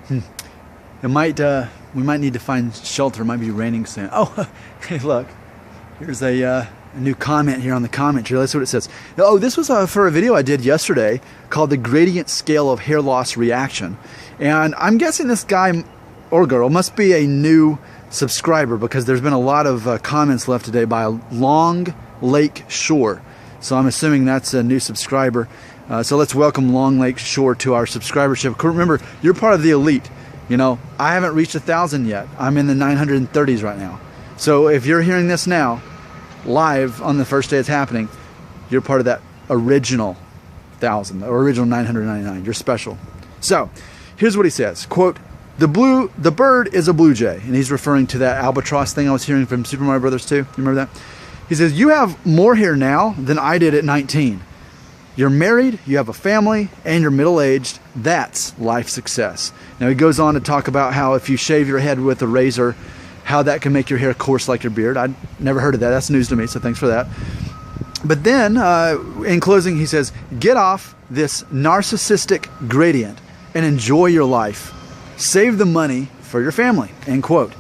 It might, we might need to find shelter. It might be raining soon. Oh, hey, look. Here's a new comment here on the comment tree. Let's see what it says. Oh, this was for a video I did yesterday called The Gradient Scale of Hair Loss Reaction. And I'm guessing this guy or girl must be a new subscriber because there's been a lot of comments left today by Long Lake Shore. So I'm assuming that's a new subscriber. So let's welcome Long Lake Shore to our subscribership. Remember, you're part of the elite. You know, I haven't reached 1,000 yet. I'm in the 930s right now. So if you're hearing this now, live on the first day it's happening, you're part of that original 1,000 or original 999. You're special. So here's what he says. Quote, the bird is a blue jay. And he's referring to that albatross thing I was hearing from Super Mario Brothers 2. You remember that? He says, you have more hair now than I did at 19. You're married, you have a family, and you're middle-aged. That's life success. Now he goes on to talk about how if you shave your head with a razor, how that can make your hair coarse like your beard. I'd never heard of that. That's news to me, so thanks for that. But then, in closing, he says, get off this narcissistic gradient and enjoy your life. Save the money for your family, end quote.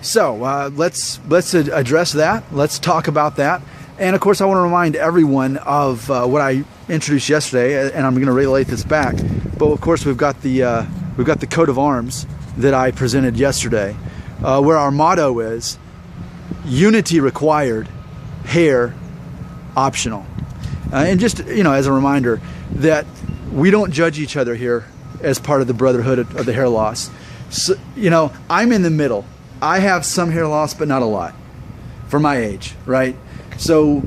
So let's address that. Let's talk about that. And of course, I want to remind everyone of what I introduced yesterday, and I'm going to relate this back. But of course, we've got the coat of arms that I presented yesterday, where our motto is unity required, hair optional. And just, you know, as a reminder that we don't judge each other here as part of the brotherhood of the hair loss. So, you know, I'm in the middle. I have some hair loss, but not a lot for my age, right? So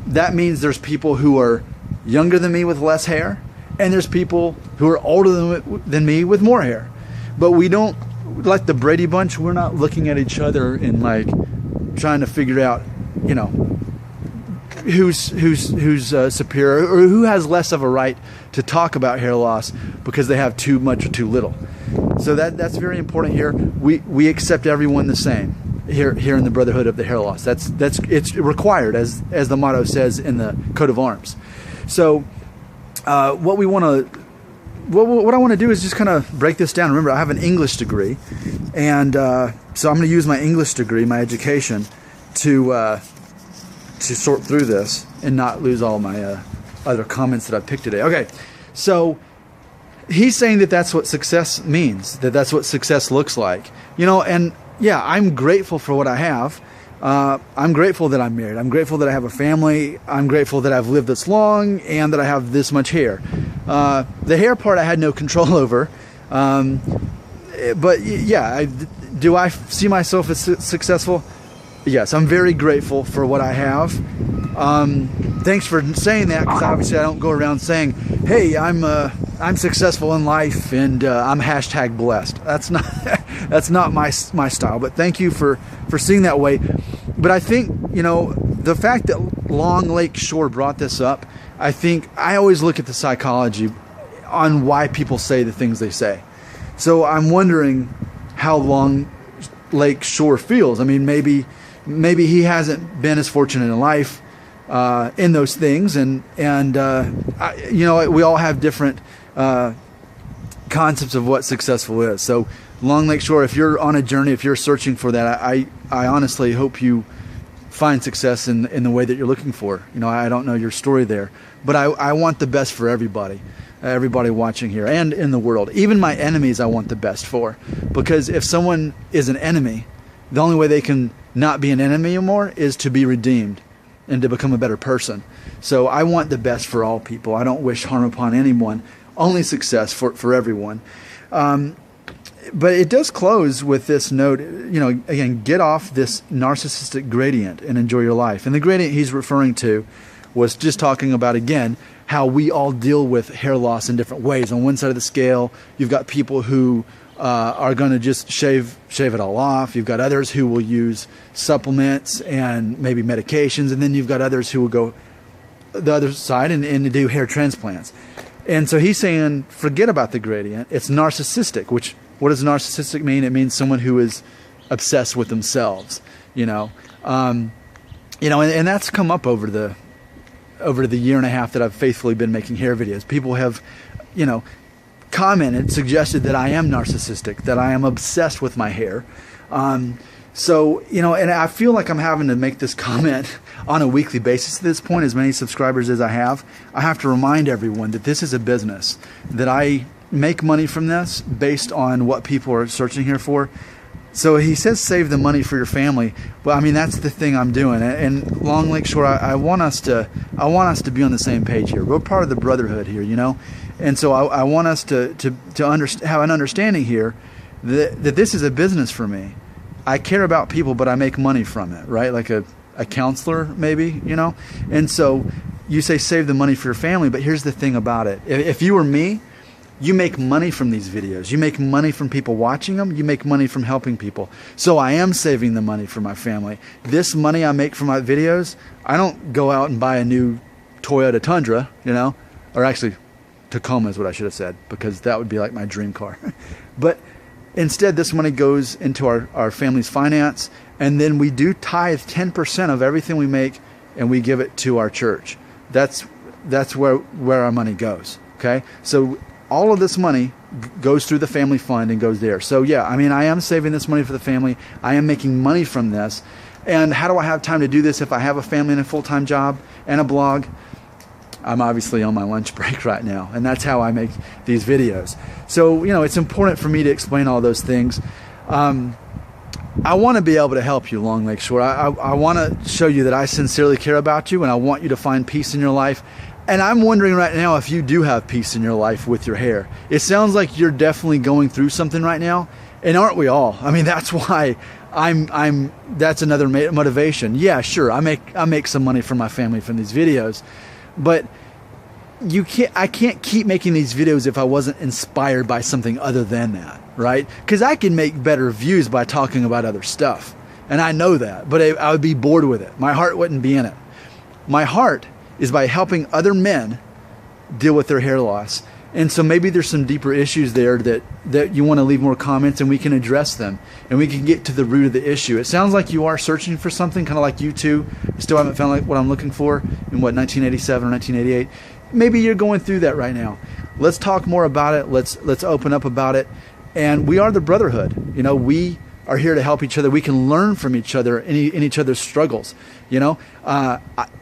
that means there's people who are younger than me with less hair, and there's people who are older than me with more hair. But we don't, like the Brady Bunch, we're not looking at each other and like trying to figure out, you know, who's superior or who has less of a right to talk about hair loss because they have too much or too little. So that's very important here. We accept everyone the same here in the Brotherhood of the Hair Loss. It's required as the motto says in the coat of arms. So what I want to do is just kind of break this down. Remember, I have an English degree, and so I'm going to use my English degree, my education, to sort through this and not lose all my other comments that I picked today. Okay, so he's saying that that's what success means, that's what success looks like. You know, and yeah, I'm grateful for what I have. I'm grateful that I'm married. I'm grateful that I have a family. I'm grateful that I've lived this long and that I have this much hair. The hair part I had no control over. But yeah, do I see myself as successful? Yes, I'm very grateful for what I have. Thanks for saying that, because obviously I don't go around saying, hey, I'm successful in life and I'm hashtag blessed. That's not my style. But thank you for seeing that way. But I think, you know, the fact that Long Lake Shore brought this up, I think I always look at the psychology on why people say the things they say. So I'm wondering how Long Lake Shore feels. I mean, maybe he hasn't been as fortunate in life in those things, and you know, we all have different concepts of what successful is. So Long Lake Shore, if you're on a journey, if you're searching for that, I honestly hope you find success in the way that you're looking for. You know, I don't know your story there, but I want the best for everybody watching here and in the world. Even my enemies I want the best for, because if someone is an enemy, the only way they can not be an enemy anymore is to be redeemed and to become a better person. So I want the best for all people. I don't wish harm upon anyone, only success for everyone. But it does close with this note, you know, again, get off this narcissistic gradient and enjoy your life. And the gradient he's referring to was just talking about, again, how we all deal with hair loss in different ways. On one side of the scale, you've got people who are going to just shave it all off. You've got others who will use supplements and maybe medications. And then you've got others who will go the other side and do hair transplants. And so he's saying, forget about the gradient. It's narcissistic, which, what does narcissistic mean? It means someone who is obsessed with themselves, you know. And that's come up over the year and a half that I've faithfully been making hair videos. People have, you know, commented, suggested that I am narcissistic, that I am obsessed with my hair. So, you know, and I feel like I'm having to make this comment on a weekly basis at this point, as many subscribers as I have. I have to remind everyone that this is a business, that I make money from this based on what people are searching here for. So he says save the money for your family. Well, I mean, that's the thing I'm doing. And Long Lake Shore, I want us to be on the same page here. We're part of the brotherhood here, you know? And so I want us to have an understanding here that this is a business for me. I care about people, but I make money from it, right? Like a counselor, maybe, you know? And so you say save the money for your family, but here's the thing about it. If you were me, you make money from these videos. You make money from people watching them. You make money from helping people. So I am saving the money for my family. This money I make from my videos, I don't go out and buy a new Toyota Tundra, you know? Or actually, Tacoma is what I should have said, because that would be like my dream car. But instead, this money goes into our family's finance, and then we do tithe 10% of everything we make, and we give it to our church. That's where our money goes, okay? So all of this money goes through the family fund and goes there. So yeah, I mean, I am saving this money for the family. I am making money from this. And how do I have time to do this if I have a family and a full-time job and a blog? I'm obviously on my lunch break right now, and that's how I make these videos. So, you know, it's important for me to explain all those things. I want to be able to help you, Long Lake Shore. I want to show you that I sincerely care about you, and I want you to find peace in your life. And I'm wondering right now if you do have peace in your life with your hair. It sounds like you're definitely going through something right now, and aren't we all? I mean, that's why that's another motivation. Yeah, sure, I make some money for my family from these videos, but I can't keep making these videos if I wasn't inspired by something other than that, right? Because I can make better views by talking about other stuff, and I know that, but I would be bored with it. My heart wouldn't be in it. My heart is by helping other men deal with their hair loss. And so maybe there's some deeper issues there that you want to leave more comments, and we can address them, and we can get to the root of the issue. It sounds like you are searching for something, kind of like you two. Still haven't found like what I'm looking for in 1987 or 1988. Maybe you're going through that right now. Let's talk more about it. Let's open up about it. And we are the brotherhood. You know, we are here to help each other. We can learn from each other in each other's struggles. You know,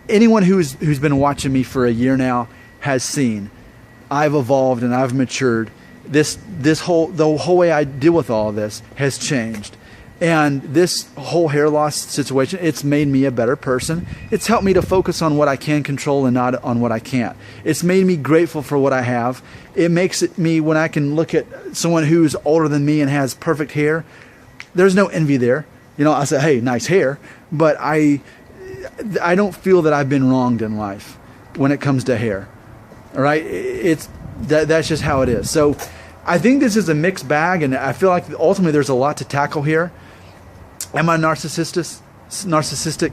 anyone who's been watching me for a year now has seen I've evolved and I've matured. The whole way I deal with all of this has changed. And this whole hair loss situation, it's made me a better person. It's helped me to focus on what I can control and not on what I can't. It's made me grateful for what I have. It makes it me, when I can look at someone who's older than me and has perfect hair, there's no envy there. You know, I say, hey, nice hair. But I don't feel that I've been wronged in life when it comes to hair. All right? That's just how it is. So I think this is a mixed bag, and I feel like ultimately there's a lot to tackle here. Am I narcissistic?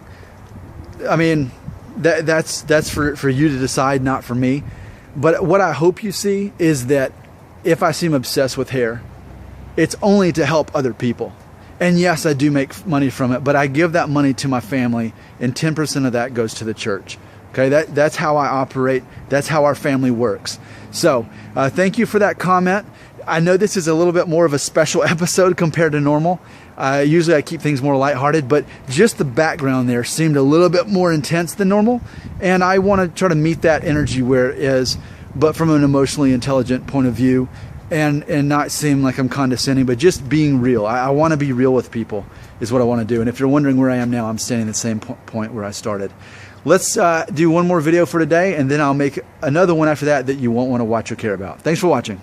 I mean, that's for you to decide, not for me. But what I hope you see is that if I seem obsessed with hair, it's only to help other people. And yes, I do make money from it, but I give that money to my family, and 10% of that goes to the church. Okay, that's how I operate. That's how our family works. So thank you for that comment. I know this is a little bit more of a special episode compared to normal. Usually I keep things more lighthearted, but just the background there seemed a little bit more intense than normal. And I want to try to meet that energy where it is, but from an emotionally intelligent point of view, and not seem like I'm condescending, but just being real. I want to be real with people is what I want to do. And if you're wondering where I am now, I'm standing at the same point where I started. Let's do one more video for today, and then I'll make another one after that you won't want to watch or care about. Thanks for watching.